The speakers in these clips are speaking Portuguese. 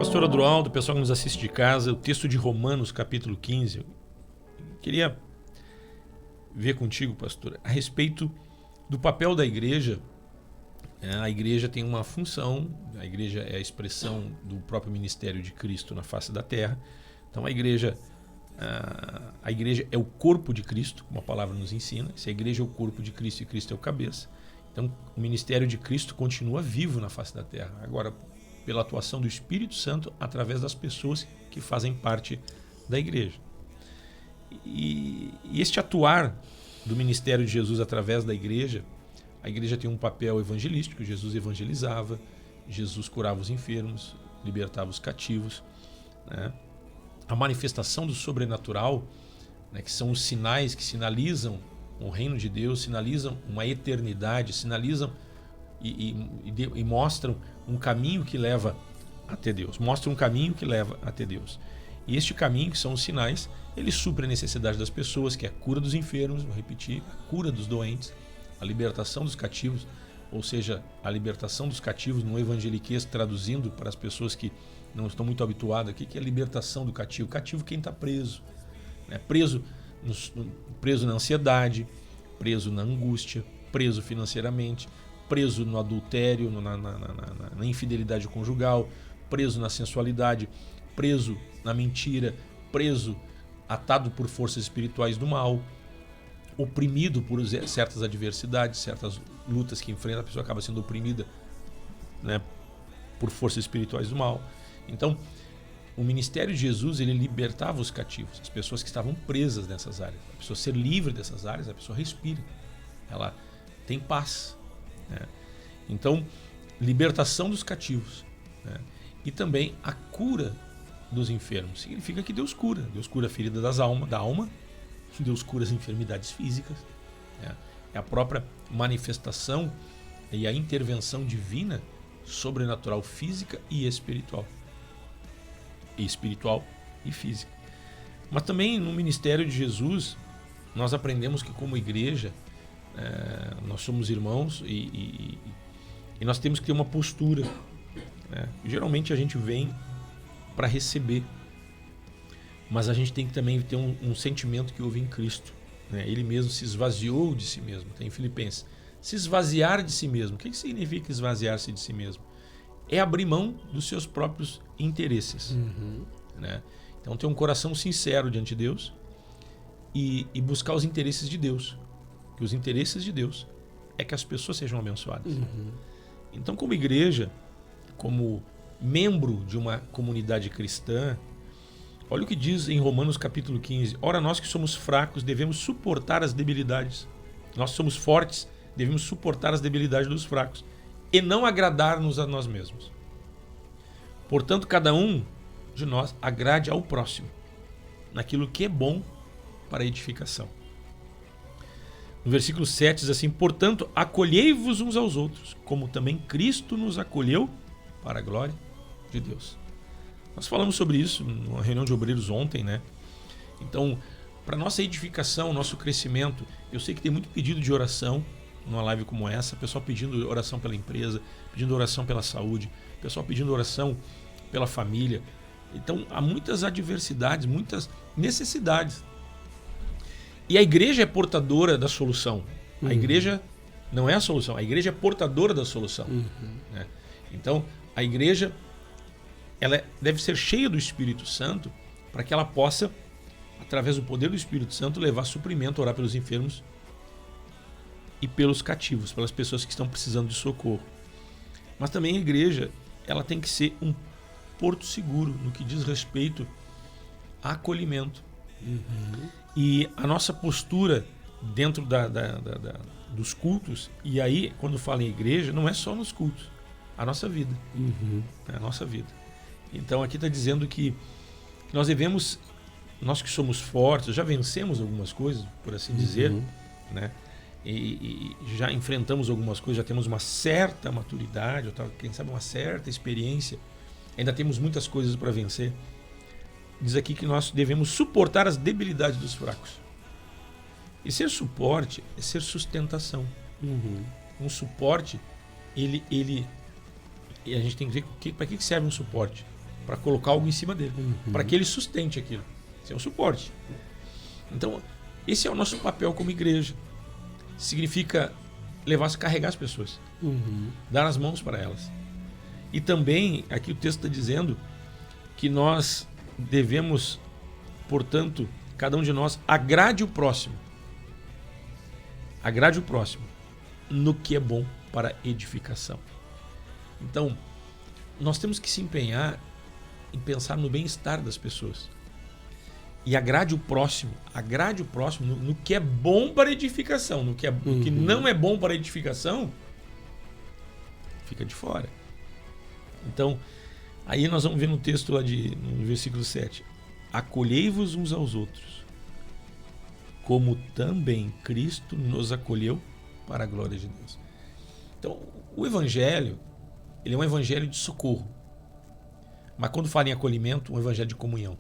Pastor Adroaldo, pessoal que nos assiste de casa, o texto de Romanos, capítulo 15. Eu queria ver contigo, pastor, a respeito do papel da igreja. A igreja tem uma função, a igreja é a expressão do próprio ministério de Cristo na face da terra. Então a igreja é o corpo de Cristo, como a palavra nos ensina. Se a igreja é o corpo de Cristo e Cristo é o cabeça, então o ministério de Cristo continua vivo na face da terra. Agora, pela atuação do Espírito Santo através das pessoas que fazem parte da igreja. E este atuar do ministério de Jesus através da igreja, a igreja tem um papel evangelístico. Jesus evangelizava, Jesus curava os enfermos, libertava os cativos, né? A manifestação do sobrenatural, né, que são os sinais que sinalizam o reino de Deus, sinalizam uma eternidade, sinalizam e mostram um caminho que leva até Deus, mostram um caminho que leva até Deus. E este caminho, que são os sinais, ele supre a necessidade das pessoas, que é a cura dos enfermos, vou repetir, a cura dos doentes, a libertação dos cativos, ou seja, a libertação dos cativos no evangeliquez, traduzindo para as pessoas que não estão muito habituadas, o que é a libertação do cativo? Cativo, quem está preso, né? Preso na ansiedade, preso na angústia, preso financeiramente, preso no adultério, na infidelidade conjugal, preso na sensualidade, preso na mentira, preso, atado por forças espirituais do mal, oprimido por certas adversidades, certas lutas que enfrenta, a pessoa acaba sendo oprimida, né, por forças espirituais do mal. Então, o ministério de Jesus, ele libertava os cativos, as pessoas que estavam presas nessas áreas. A pessoa ser livre dessas áreas, a pessoa respira, ela tem paz, né? Então, libertação dos cativos, né? E também a cura dos enfermos. Significa que Deus cura a ferida da alma, Deus cura as enfermidades físicas, né? É a própria manifestação e a intervenção divina, sobrenatural, física e espiritual. Espiritual e física. Mas também no ministério de Jesus, nós aprendemos que como igreja, nós somos irmãos e nós temos que ter uma postura, né? Geralmente a gente vem para receber, mas a gente tem que também ter um sentimento que houve em Cristo, né? Ele mesmo se esvaziou de si mesmo. Tem em Filipenses, se esvaziar de si mesmo. O que significa esvaziar-se de si mesmo? É abrir mão dos seus próprios interesses, né? Então ter um coração sincero diante de Deus e buscar os interesses de Deus, que os interesses de Deus é que as pessoas sejam abençoadas. Então, como igreja, como membro de uma comunidade cristã, olha o que diz em Romanos capítulo 15. Ora, nós que somos fracos devemos suportar as debilidades. Nós somos fortes, devemos suportar as debilidades dos fracos e não agradar-nos a nós mesmos. Portanto, cada um de nós agrade ao próximo naquilo que é bom para a edificação. No versículo 7 diz assim: portanto, acolhei-vos uns aos outros, como também Cristo nos acolheu para a glória de Deus. Nós falamos sobre isso numa reunião de obreiros ontem, né? Então, para nossa edificação, nosso crescimento, eu sei que tem muito pedido de oração numa live como essa, pessoal pedindo oração pela empresa, pedindo oração pela saúde, pessoal pedindo oração pela família. Então, há muitas adversidades, muitas necessidades. E a igreja é portadora da solução. A igreja não é a solução, a igreja é portadora da solução, né? Então, a igreja ela deve ser cheia do Espírito Santo para que ela possa, através do poder do Espírito Santo, levar suprimento, orar pelos enfermos e pelos cativos, pelas pessoas que estão precisando de socorro. Mas também a igreja ela tem que ser um porto seguro no que diz respeito a acolhimento. E a nossa postura dentro dos cultos, e aí quando fala em igreja, não é só nos cultos, a nossa vida. A nossa vida. Então aqui está dizendo que nós devemos, nós que somos fortes, já vencemos algumas coisas, por assim dizer, né? E já enfrentamos algumas coisas, já temos uma certa maturidade, ou quem sabe uma certa experiência, ainda temos muitas coisas para vencer. Diz aqui que nós devemos suportar as debilidades dos fracos. E ser suporte é ser sustentação. Um suporte, e a gente tem que ver para que serve um suporte. para colocar algo em cima dele, para que ele sustente aquilo. Isso é um suporte. Então, esse é o nosso papel como igreja. Significa carregar as pessoas, dar as mãos para elas. E também, aqui o texto está dizendo que nós devemos, portanto, cada um de nós, agrade o próximo. Agrade o próximo no que é bom para edificação. Então, nós temos que se empenhar em pensar no bem-estar das pessoas. E agrade o próximo no que é bom para edificação. No que não é bom para edificação, fica de fora. Então, aí nós vamos ver no texto lá no versículo 7. Acolhei-vos uns aos outros, como também Cristo nos acolheu para a glória de Deus. Então, o evangelho, ele é um evangelho de socorro. Mas quando fala em acolhimento, um evangelho de comunhão.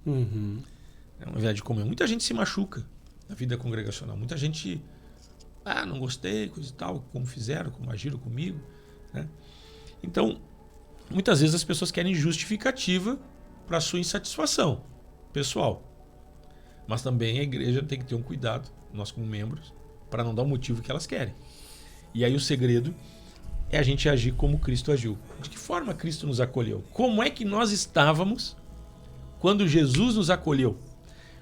É um evangelho de comunhão. Muita gente se machuca na vida congregacional. Muita gente, não gostei, coisa e tal, como fizeram, como agiram comigo, né? Então, muitas vezes as pessoas querem justificativa para a sua insatisfação pessoal. Mas também a igreja tem que ter um cuidado, nós como membros, para não dar o motivo que elas querem. E aí o segredo é a gente agir como Cristo agiu. De que forma Cristo nos acolheu? Como é que nós estávamos quando Jesus nos acolheu?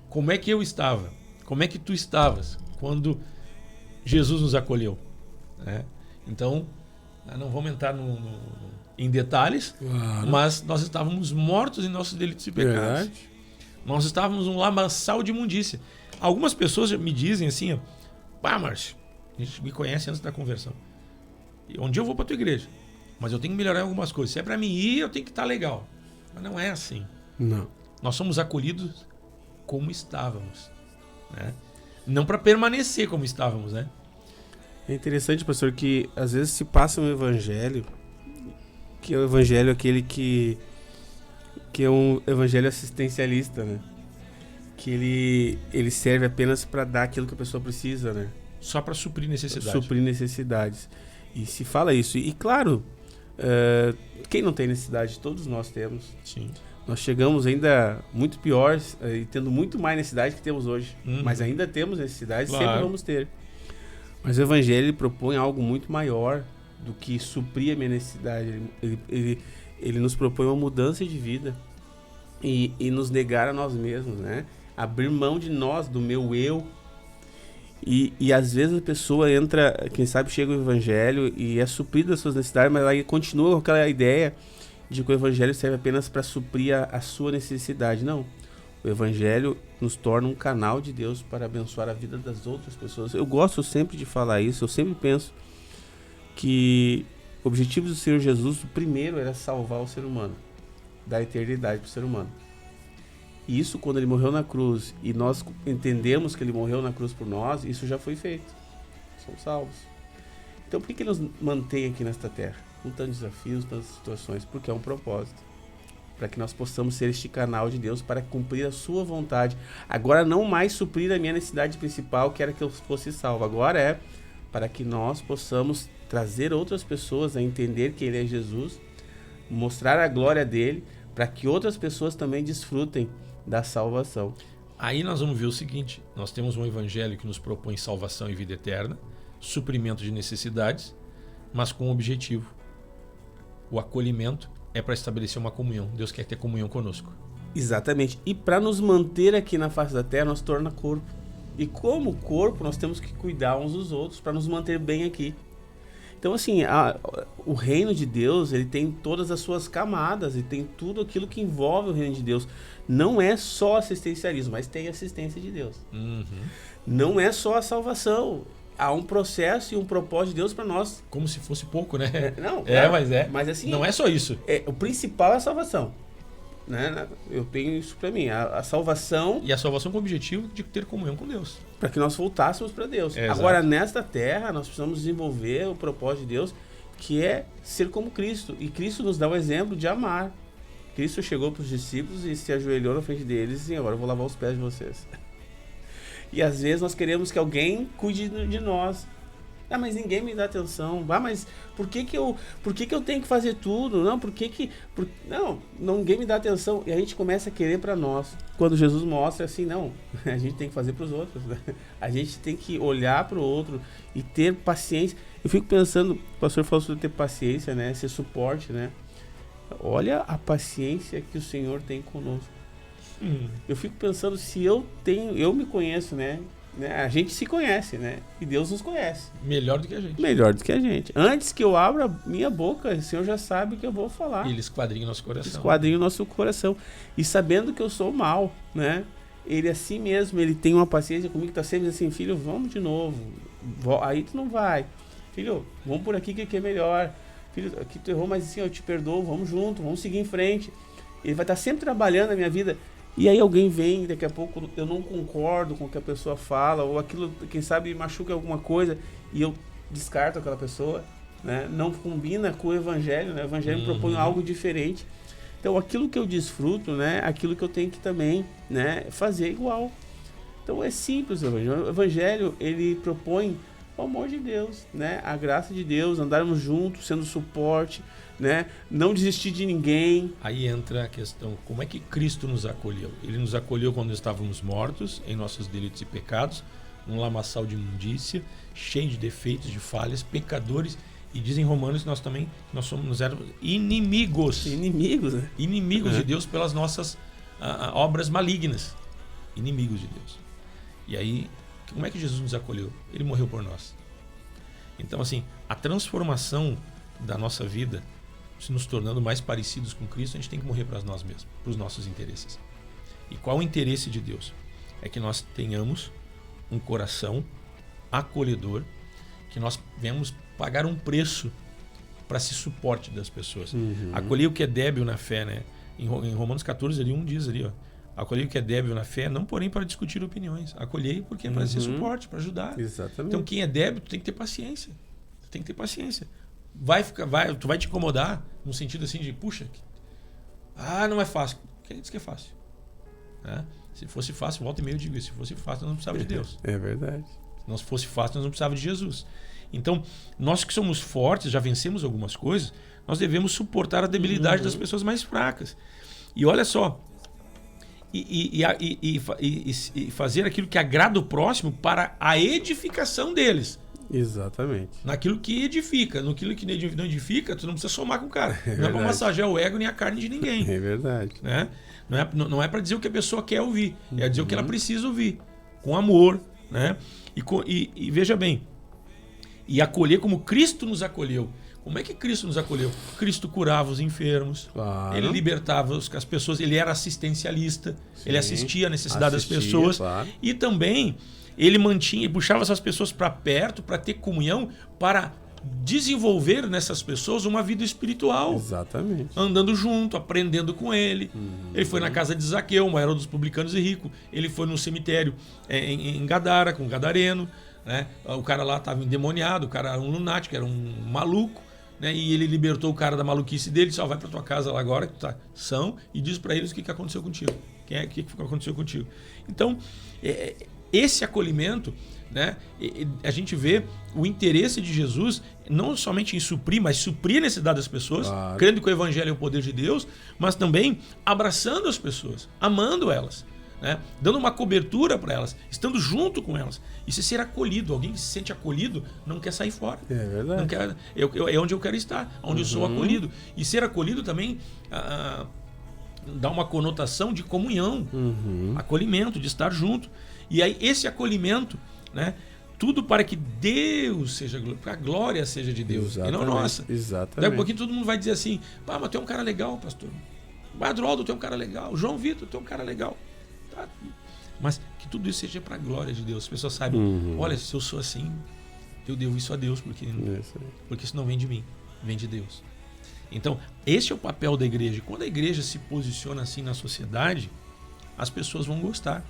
Como é que eu estava? Como é que tu estavas quando Jesus nos acolheu? Então, não vamos entrar em detalhes, claro, mas nós estávamos mortos em nossos delitos e pecados. Verdade. Nós estávamos num lamaçal de imundícia. Algumas pessoas me dizem assim, Márcio, a gente me conhece antes da conversão. Um dia eu vou para a tua igreja, mas eu tenho que melhorar em algumas coisas. Se é para mim ir, eu tenho que estar legal. Mas não é assim. Não. Nós somos acolhidos como estávamos, né? Não para permanecer como estávamos, né? É interessante, pastor, que às vezes se passa um evangelho, que é o evangelho aquele que é um evangelho assistencialista, né? Que ele serve apenas para dar aquilo que a pessoa precisa, né? Só para suprir necessidades. Suprir necessidades. E se fala isso. E claro, quem não tem necessidade? Todos nós temos. Sim. Nós chegamos ainda muito piores e tendo muito mais necessidade que temos hoje. Mas ainda temos necessidade, claro, sempre vamos ter. Mas o evangelho ele propõe algo muito maior do que suprir a minha necessidade. Ele nos propõe uma mudança de vida e nos negar a nós mesmos, né? Abrir mão de nós, do meu eu. E às vezes a pessoa entra, quem sabe chega o evangelho e é suprida das suas necessidades, mas ela continua com aquela ideia de que o evangelho serve apenas para suprir a sua necessidade. Não. O evangelho nos torna um canal de Deus para abençoar a vida das outras pessoas. Eu gosto sempre de falar isso, eu sempre penso que o objetivo do Senhor Jesus, o primeiro, era salvar o ser humano, dar eternidade para o ser humano. E isso, quando ele morreu na cruz, e nós entendemos que ele morreu na cruz por nós, isso já foi feito. Somos salvos. Então, por que ele nos mantém aqui nesta terra? Com tantos desafios, tantas situações? Porque é um propósito. Para que nós possamos ser este canal de Deus para cumprir a sua vontade. Agora, não mais suprir a minha necessidade principal, que era que eu fosse salvo. Agora é para que nós possamos trazer outras pessoas a entender que ele é Jesus, mostrar a glória dele, para que outras pessoas também desfrutem da salvação. Aí nós vamos ver o seguinte: nós temos um evangelho que nos propõe salvação e vida eterna, suprimento de necessidades, mas com um objetivo. O acolhimento é para estabelecer uma comunhão. Deus quer ter comunhão conosco. Exatamente. E para nos manter aqui na face da terra, nos torna corpo. E como corpo, nós temos que cuidar uns dos outros para nos manter bem aqui. Então, assim, o reino de Deus, ele tem todas as suas camadas e tem tudo aquilo que envolve o reino de Deus. Não é só assistencialismo, mas tem assistência de Deus. Não é só a salvação. Há um processo e um propósito de Deus para nós. Como se fosse pouco, né? Não, claro, mas é. Mas assim, não é só isso. O principal é a salvação. Né? Eu tenho isso para mim. A salvação... E a salvação com o objetivo de ter comunhão com Deus. Para que nós voltássemos para Deus. Agora, nesta terra, nós precisamos desenvolver o propósito de Deus, que é ser como Cristo. E Cristo nos dá o exemplo de amar. Cristo chegou para os discípulos e se ajoelhou na frente deles e disse: agora eu vou lavar os pés de vocês. E às vezes nós queremos que alguém cuide de nós. Ah, mas ninguém me dá atenção. Ah, mas por que eu tenho que fazer tudo? Não, não, ninguém me dá atenção. E a gente começa a querer para nós. Quando Jesus mostra assim, não, a gente tem que fazer para os outros, né? A gente tem que olhar para o outro e ter paciência. Eu fico pensando, o pastor falou sobre ter paciência, né? Ser suporte, né? Olha a paciência que o Senhor tem conosco. Eu fico pensando, se eu me conheço, né? A gente se conhece, né? E Deus nos conhece. Melhor do que a gente. Melhor do que a gente. Antes que eu abra minha boca, o Senhor já sabe o que eu vou falar. E Ele esquadrinha o nosso coração. Esquadrinha o nosso coração. E sabendo que eu sou mal, né? Ele assim mesmo, ele tem uma paciência comigo, tá sempre assim, filho, vamos de novo. Aí tu não vai. Filho, vamos por aqui que aqui é melhor. Filho, aqui tu errou, mas assim, eu te perdoo, vamos junto, vamos seguir em frente. Ele vai estar sempre trabalhando na minha vida. E aí alguém vem, daqui a pouco eu não concordo com o que a pessoa fala, ou aquilo, quem sabe, machuca alguma coisa, e eu descarto aquela pessoa, né? Não combina com o evangelho, né? O evangelho me propõe algo diferente. Então aquilo que eu desfruto, né? Aquilo que eu tenho que também, né? Fazer igual. Então é simples o evangelho. O evangelho, ele propõe o amor de Deus, né? A graça de Deus, andarmos juntos, sendo suporte, né? Não desistir de ninguém. Aí entra a questão, como é que Cristo nos acolheu? Ele nos acolheu quando estávamos mortos em nossos delitos e pecados, num lamaçal de imundícia, cheio de defeitos, de falhas, pecadores, e dizem Romanos que nós éramos inimigos. Inimigos, né? Inimigos de Deus pelas nossas obras malignas. Inimigos de Deus. E aí, como é que Jesus nos acolheu? Ele morreu por nós. Então, assim, a transformação da nossa vida, se nos tornando mais parecidos com Cristo, a gente tem que morrer para nós mesmos, para os nossos interesses. E qual o interesse de Deus? É que nós tenhamos um coração acolhedor, que nós venhamos pagar um preço para esse suporte das pessoas. Acolher o que é débil na fé, né? Em Romanos 14, ali, diz ali, ó, acolhei o que é débil na fé, não porém para discutir opiniões. Acolhei porque é para ser suporte, para ajudar. Exatamente. Então quem é débil, tu tem que ter paciência. Tu tem que ter paciência. Tu vai te incomodar no sentido assim de, puxa, não é fácil. Quem diz que é fácil? Né? Se fosse fácil, volta e meia eu digo isso. Se fosse fácil, nós não precisávamos de Deus. É verdade. Se não fosse fácil, nós não precisávamos de Jesus. Então, nós que somos fortes, já vencemos algumas coisas, nós devemos suportar a debilidade das pessoas mais fracas. E olha só, e fazer aquilo que agrada o próximo para a edificação deles. Exatamente. Naquilo que edifica. Naquilo que não edifica, tu não precisa somar com o cara. Não é para massagear o ego nem a carne de ninguém. É verdade. Né? Não é para dizer o que a pessoa quer ouvir. É dizer o que ela precisa ouvir. Com amor. Né? E veja bem. E acolher como Cristo nos acolheu. Como é que Cristo nos acolheu? Cristo curava os enfermos, claro. Ele libertava as pessoas, ele era assistencialista, sim, ele assistia a necessidade das pessoas, claro. E também ele puxava essas pessoas para perto, para ter comunhão, para desenvolver nessas pessoas uma vida espiritual. Exatamente. Andando junto, aprendendo com ele. Ele foi na casa de Zaqueu, o maior dos publicanos e rico. Ele foi no cemitério em Gadara, com o gadareno. Né? O cara lá estava endemoniado, o cara era um lunático, era um maluco. Né? E ele libertou o cara da maluquice dele, disse, vai para tua casa lá agora, que tu tá são, e diz para eles o que aconteceu contigo. O que aconteceu contigo. Então, esse acolhimento, né? A gente vê o interesse de Jesus não somente em suprir, mas suprir a necessidade das pessoas, claro. Crendo que o evangelho é o poder de Deus, mas também abraçando as pessoas, amando elas. Né? Dando uma cobertura para elas, estando junto com elas. Isso é ser acolhido. Alguém que se sente acolhido não quer sair fora. É verdade. Não quer, é onde eu quero estar, onde eu sou acolhido. E ser acolhido também dá uma conotação de comunhão, acolhimento, de estar junto. E aí esse acolhimento, né, tudo para que Deus seja, para a glória seja de Deus. Exatamente. E não nossa. Exatamente. Daqui a pouquinho todo mundo vai dizer assim, mas tu é um cara legal, pastor. Badroldo, tu é um cara legal. João Vitor, tu é um cara legal. Mas que tudo isso seja para a glória de Deus. As pessoas sabem, olha, se eu sou assim, eu devo isso a Deus, porque isso não vem de mim, vem de Deus. Então, esse é o papel da igreja. Quando a igreja se posiciona assim na sociedade, as pessoas vão gostar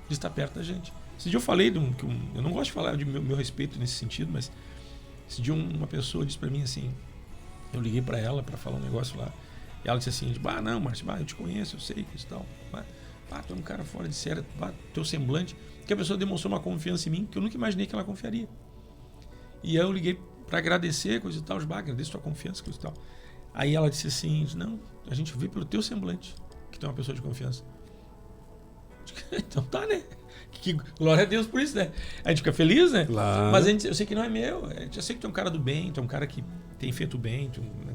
de estar perto da gente. Esse dia eu falei, eu não gosto de falar de meu respeito nesse sentido, mas esse dia uma pessoa disse para mim assim, eu liguei para ela para falar um negócio lá, e ela disse assim, não, Márcio, eu te conheço, eu sei que isso e tal, tu é um cara fora de série, teu semblante, que a pessoa demonstrou uma confiança em mim que eu nunca imaginei que ela confiaria. E aí eu liguei para agradecer, coisa e tal, agradeço a tua confiança, coisa e tal. Aí ela disse assim, não, a gente vê pelo teu semblante que tu é uma pessoa de confiança. Então tá, né? Que glória a Deus por isso, né? A gente fica feliz, né? Claro. Mas eu sei que não é meu. Eu sei que tu é um cara do bem, tu é um cara que tem feito bem.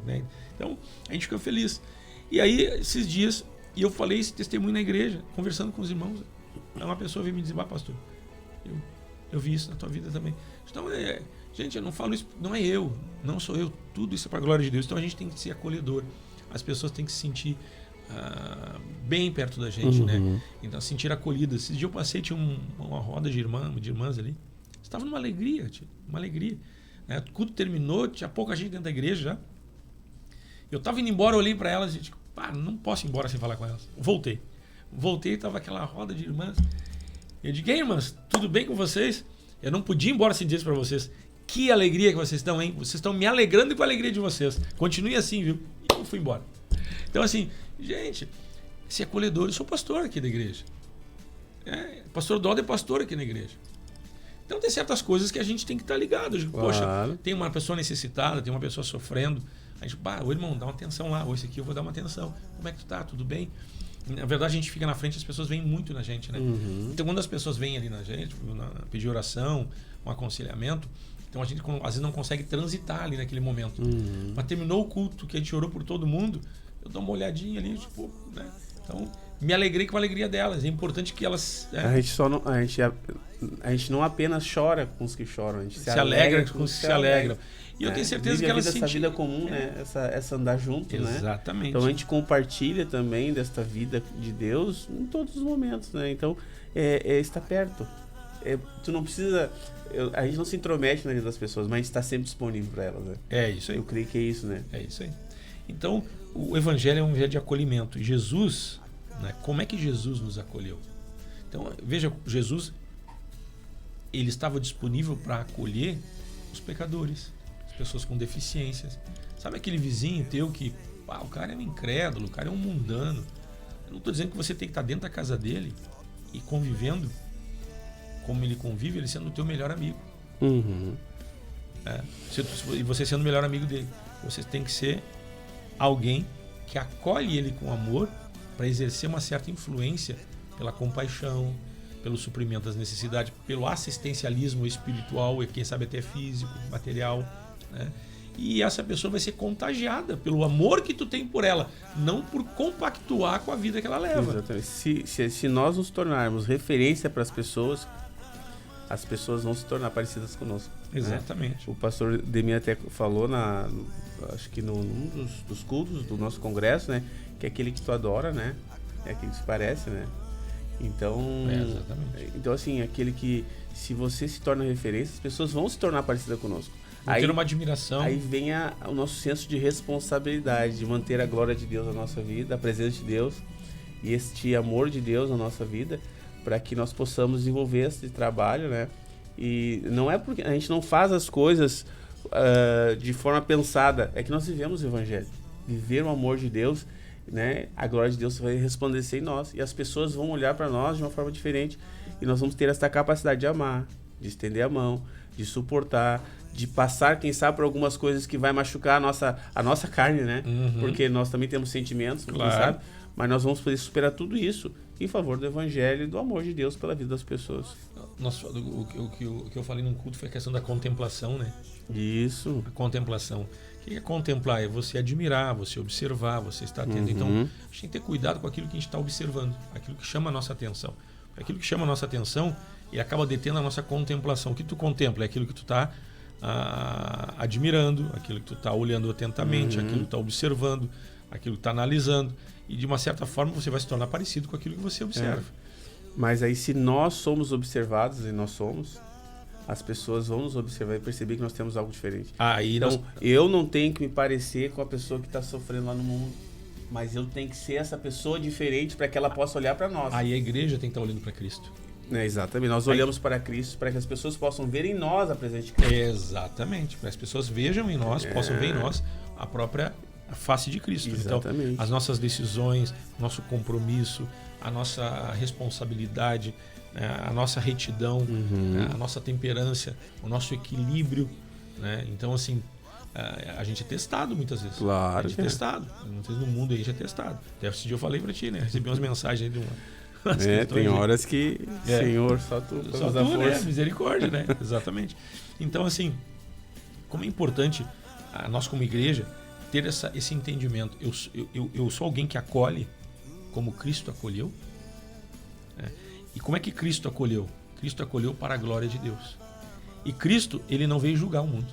Né? Então, a gente fica feliz. E aí, esses dias, eu falei esse testemunho na igreja, conversando com os irmãos. Uma pessoa veio me dizer, pastor, eu vi isso na tua vida também. Então, gente, eu não falo isso, não é eu, não sou eu, tudo isso é para a glória de Deus. Então, a gente tem que ser acolhedor. As pessoas têm que se sentir bem perto da gente, né? Então, sentir acolhidas. Esse dia eu passei, tinha uma roda de irmãs ali. Estava numa alegria, uma alegria. Né? O culto terminou, tinha pouca gente dentro da igreja já. Eu estava indo embora, olhei para elas e disse, não posso ir embora sem falar com elas. Voltei, estava aquela roda de irmãs. Eu digo, irmãs, tudo bem com vocês? Eu não podia ir embora sem dizer isso para vocês. Que alegria que vocês estão, hein? Vocês estão me alegrando com a alegria de vocês. Continue assim, viu? E eu fui embora. Então, assim, gente, ser acolhedor. Eu sou pastor aqui da igreja. Pastor Doda é pastor aqui na igreja. Então, tem certas coisas que a gente tem que estar ligado. Digo, claro. Poxa, tem uma pessoa necessitada, tem uma pessoa sofrendo. A gente, ô irmão, dá uma atenção lá. Ou esse aqui eu vou dar uma atenção. Como é que tu tá? Tudo bem? Na verdade, a gente fica na frente, as pessoas vêm muito na gente, né? Então, quando as pessoas vêm ali na gente, pedir oração, um aconselhamento, então a gente às vezes não consegue transitar ali naquele momento. Mas terminou o culto, que a gente orou por todo mundo, eu dou uma olhadinha ali, tipo, né? Então, me alegrei com a alegria delas. É importante que elas... A gente não apenas chora com os que choram, a gente se alegra com os que se alegram. E eu tenho certeza que elas sentem... Essa vida comum, né? Essa andar junto, né? Exatamente. Então a gente compartilha também desta vida de Deus em todos os momentos, né? Então, está perto. Tu não precisa... a gente não se intromete na vida das pessoas, mas a gente está sempre disponível para elas, né? É isso aí. Eu creio que é isso, né? É isso aí. Então, o evangelho é um evangelho de acolhimento. E Jesus, né? Como é que Jesus nos acolheu? Então, veja, Jesus, ele estava disponível para acolher os pecadores, as pessoas com deficiências. Sabe aquele vizinho teu que, o cara é um incrédulo, o cara é um mundano. Eu não estou dizendo que você tem que estar dentro da casa dele e convivendo como ele convive, ele sendo o teu melhor amigo. E você sendo o melhor amigo dele. Você tem que ser alguém que acolhe ele com amor para exercer uma certa influência pela compaixão, pelo suprimento das necessidades, pelo assistencialismo espiritual e quem sabe até físico, material, né? E essa pessoa vai ser contagiada pelo amor que tu tem por ela, não por compactuar com a vida que ela leva. Exatamente. Se nós nos tornarmos referência para as pessoas vão se tornar parecidas conosco. Exatamente. Né? O pastor Demir até falou acho que num dos cultos do nosso congresso, né? Que é aquele que tu adora, né? É aquele que se parece, né? Então, assim, aquele que, se você se torna referência, as pessoas vão se tornar parecidas conosco. Vão ter uma admiração. Aí vem o nosso senso de responsabilidade, de manter a glória de Deus na nossa vida, a presença de Deus e este amor de Deus na nossa vida, para que nós possamos desenvolver esse trabalho, né? E não é porque a gente não faz as coisas de forma pensada, é que nós vivemos o Evangelho. Viver o amor de Deus, né? A glória de Deus vai resplandecer em nós e as pessoas vão olhar para nós de uma forma diferente e nós vamos ter essa capacidade de amar, de estender a mão, de suportar, de passar, quem sabe, por algumas coisas que vai machucar a nossa carne, né? Porque nós também temos sentimentos, claro. Quem sabe, mas nós vamos poder superar tudo isso em favor do Evangelho e do amor de Deus pela vida das pessoas. O que eu falei num culto foi a questão da contemplação, né? Isso. A contemplação. O que é contemplar? É você admirar, você observar, você estar atento. Então, a gente tem que ter cuidado com aquilo que a gente está observando, aquilo que chama a nossa atenção. Aquilo que chama a nossa atenção e acaba detendo a nossa contemplação. O que tu contempla é aquilo que tu está admirando, aquilo que tu está olhando atentamente, aquilo que tu está observando, aquilo que tu está analisando. E de uma certa forma você vai se tornar parecido com aquilo que você observa. Mas aí se nós somos observados, e nós somos, as pessoas vão nos observar e perceber que nós temos algo diferente. Então, eu não tenho que me parecer com a pessoa que está sofrendo lá no mundo, mas eu tenho que ser essa pessoa diferente para que ela possa olhar para nós. Aí a igreja tem que estar olhando para Cristo. Exatamente, nós olhamos para Cristo para que as pessoas possam ver em nós a presença de Cristo. Exatamente, para que as pessoas vejam em nós, possam ver em nós a própria face de Cristo. Exatamente. Então, as nossas decisões, nosso compromisso, a nossa responsabilidade, a nossa retidão, a nossa temperança, o nosso equilíbrio, né? Então, assim, a gente é testado muitas vezes. Claro. A gente é testado. Muitas vezes no mundo aí a gente é testado. Até esse dia eu falei pra ti, né? Recebi umas mensagens aí de uma... tem horas que, Senhor, só tu né? Misericórdia, né? Exatamente. Então, assim, como é importante nós como igreja ter esse entendimento. Eu sou alguém que acolhe como Cristo acolheu. Né? E como é que Cristo acolheu? Cristo acolheu para a glória de Deus. E Cristo, ele não veio julgar o mundo.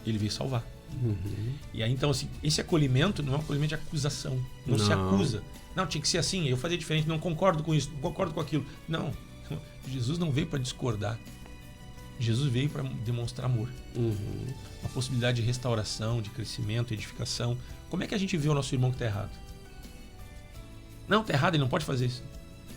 Ele veio salvar. Uhum. E aí, então, assim, esse acolhimento não é um acolhimento de acusação. Não se acusa. Não, tinha que ser assim, eu fazia diferente, não concordo com isso, não concordo com aquilo. Não. Jesus não veio para discordar. Jesus veio para demonstrar amor. Uhum. Uma possibilidade de restauração, de crescimento, edificação. Como é que a gente vê o nosso irmão que está errado? Não, está errado, ele não pode fazer isso.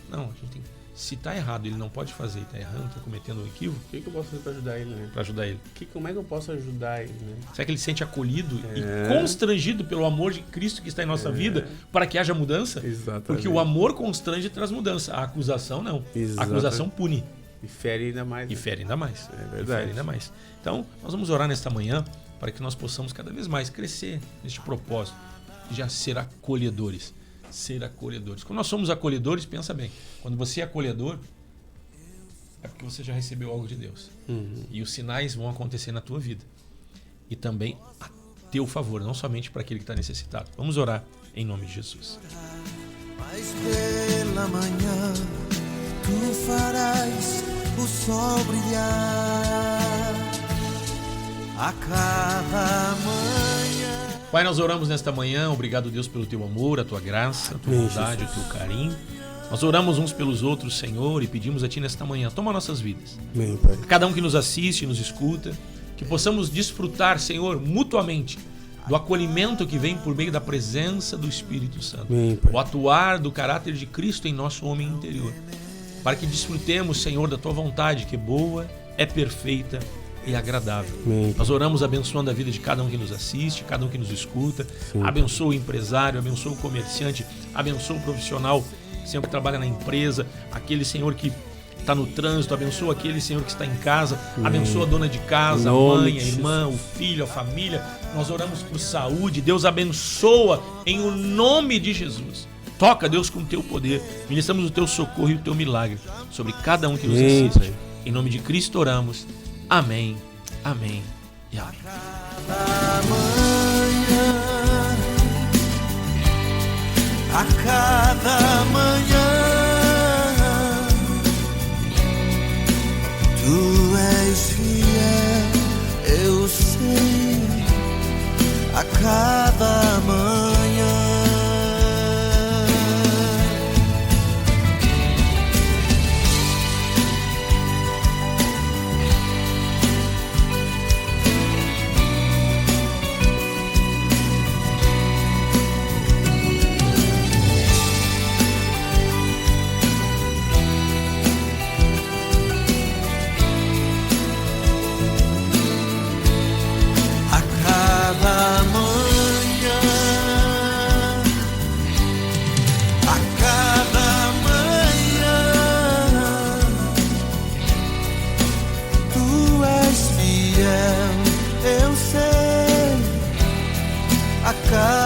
Não, a gente tem... Se está errado, ele não pode fazer, está errando, está cometendo um equívoco. O que eu posso fazer para ajudar ele, né? Para ajudar ele. Como é que eu posso ajudar ele, né? Será que ele se sente acolhido e constrangido pelo amor de Cristo que está em nossa vida para que haja mudança? Exatamente. Porque o amor constrange e traz mudança. A acusação não. Exatamente. A acusação pune. E fere ainda mais. E fere ainda mais. É verdade. E fere ainda mais. Então, nós vamos orar nesta manhã para que nós possamos cada vez mais crescer neste propósito de já ser acolhedores. Ser acolhedores. Quando nós somos acolhedores, pensa bem. Quando você é acolhedor, é porque você já recebeu algo de Deus. Uhum. E os sinais vão acontecer na tua vida. E também a teu favor, não somente para aquele que está necessitado. Vamos orar em nome de Jesus. Mas pela manhã tu farás o sol brilhar a cada manhã. Pai, nós oramos nesta manhã. Obrigado, Deus, pelo teu amor, a tua graça, a tua bondade, o teu carinho. Nós oramos uns pelos outros, Senhor, e pedimos a Ti nesta manhã, toma nossas vidas. Amém, Pai. Cada um que nos assiste, nos escuta, que possamos desfrutar, Senhor, mutuamente, do acolhimento que vem por meio da presença do Espírito Santo. Amém, Pai. O atuar do caráter de Cristo em nosso homem interior. Para que desfrutemos, Senhor, da Tua vontade, que é boa, é perfeita e agradável. Amém. Nós oramos abençoando a vida de cada um que nos assiste, cada um que nos escuta. Sim. Abençoa o empresário, abençoa o comerciante, abençoa o profissional, Senhor, que trabalha na empresa, aquele, Senhor, que está no trânsito, abençoa aquele, Senhor, que está em casa, abençoa a dona de casa, a mãe, a irmã, o filho, a família. Nós oramos por saúde. Deus abençoa em o nome de Jesus. Toca, Deus, com o teu poder. Ministramos o teu socorro e o teu milagre sobre cada um que nos assiste. Em nome de Cristo oramos. Amém, amém e amém. A cada manhã tu és fiel, eu sei. A cada manhã eu sei. A cada